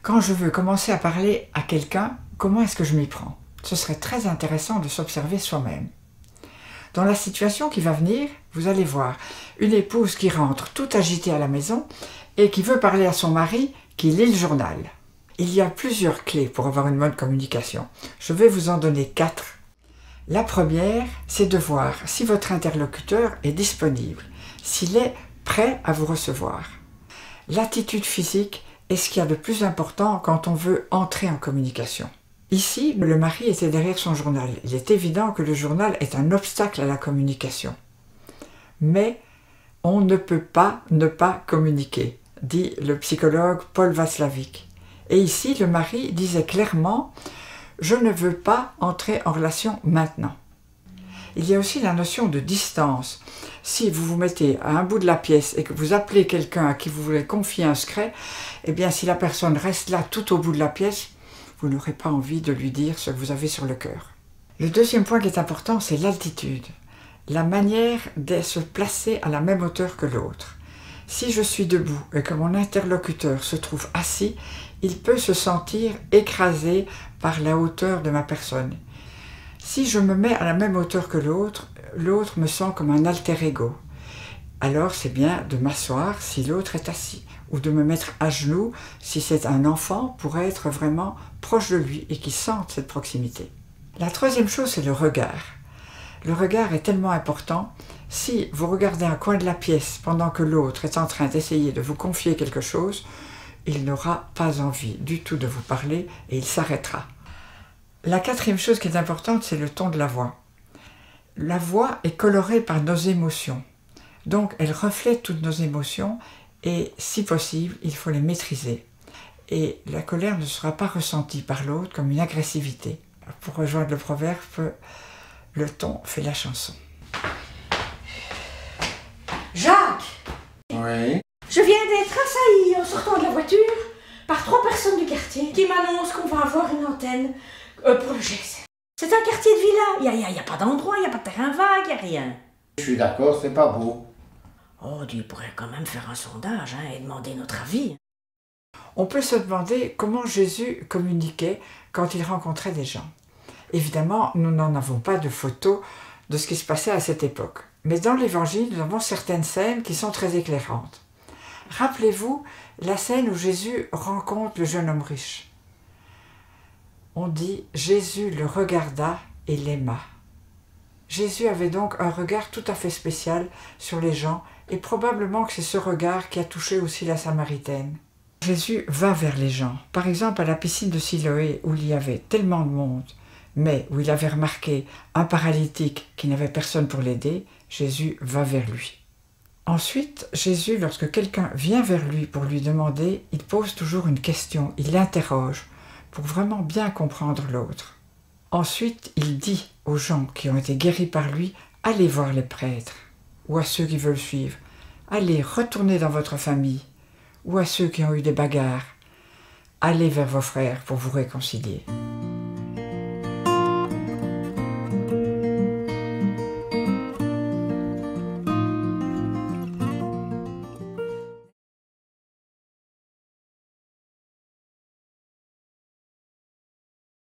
Quand je veux commencer à parler à quelqu'un, comment est-ce que je m'y prends? Ce serait très intéressant de s'observer soi-même. Dans la situation qui va venir, vous allez voir une épouse qui rentre toute agitée à la maison et qui veut parler à son mari qui lit le journal. Il y a plusieurs clés pour avoir une bonne communication. Je vais vous en donner 4. La première, c'est de voir si votre interlocuteur est disponible, s'il est prêt à vous recevoir. L'attitude physique est ce qu'il y a de plus important quand on veut entrer en communication. Ici, le mari était derrière son journal. Il est évident que le journal est un obstacle à la communication. Mais on ne peut pas ne pas communiquer, dit le psychologue Paul Václavic. Et ici, le mari disait clairement « Je ne veux pas entrer en relation maintenant ». Il y a aussi la notion de distance. Si vous vous mettez à un bout de la pièce et que vous appelez quelqu'un à qui vous voulez confier un secret, eh bien si la personne reste là tout au bout de la pièce, vous n'aurez pas envie de lui dire ce que vous avez sur le cœur. Le deuxième point qui est important, c'est l'altitude. La manière de se placer à la même hauteur que l'autre. Si je suis debout et que mon interlocuteur se trouve assis, il peut se sentir écrasé par la hauteur de ma personne. Si je me mets à la même hauteur que l'autre, l'autre me sent comme un alter ego. Alors c'est bien de m'asseoir si l'autre est assis, ou de me mettre à genoux si c'est un enfant pour être vraiment proche de lui et qu'il sente cette proximité. La troisième chose, c'est le regard. Le regard est tellement important. Si vous regardez un coin de la pièce pendant que l'autre est en train d'essayer de vous confier quelque chose, il n'aura pas envie du tout de vous parler et il s'arrêtera. La quatrième chose qui est importante, c'est le ton de la voix. La voix est colorée par nos émotions. Donc, elle reflète toutes nos émotions et, si possible, il faut les maîtriser. Et la colère ne sera pas ressentie par l'autre comme une agressivité. Pour rejoindre le proverbe, le ton fait la chanson. Jacques! Oui? Je viens d'être assaillie en sortant de la voiture par 3 personnes du quartier qui m'annoncent qu'on va avoir une antenne pour le GSM. C'est un quartier de villa, il n'y a pas d'endroit, il n'y a pas de terrain vague, il n'y a rien. Je suis d'accord, c'est pas beau. Oh, tu pourrais quand même faire un sondage et demander notre avis. On peut se demander comment Jésus communiquait quand il rencontrait des gens. Évidemment, nous n'en avons pas de photos de ce qui se passait à cette époque. Mais dans l'Évangile, nous avons certaines scènes qui sont très éclairantes. Rappelez-vous la scène où Jésus rencontre le jeune homme riche. On dit « Jésus le regarda et l'aima ». Jésus avait donc un regard tout à fait spécial sur les gens et probablement que c'est ce regard qui a touché aussi la Samaritaine. Jésus va vers les gens, par exemple à la piscine de Siloé où il y avait tellement de monde, mais où il avait remarqué un paralytique qui n'avait personne pour l'aider, Jésus va vers lui. Ensuite, Jésus, lorsque quelqu'un vient vers lui pour lui demander, il pose toujours une question, il l'interroge pour vraiment bien comprendre l'autre. Ensuite, il dit aux gens qui ont été guéris par lui, allez voir les prêtres, ou à ceux qui veulent suivre, allez retourner dans votre famille, ou à ceux qui ont eu des bagarres, allez vers vos frères pour vous réconcilier.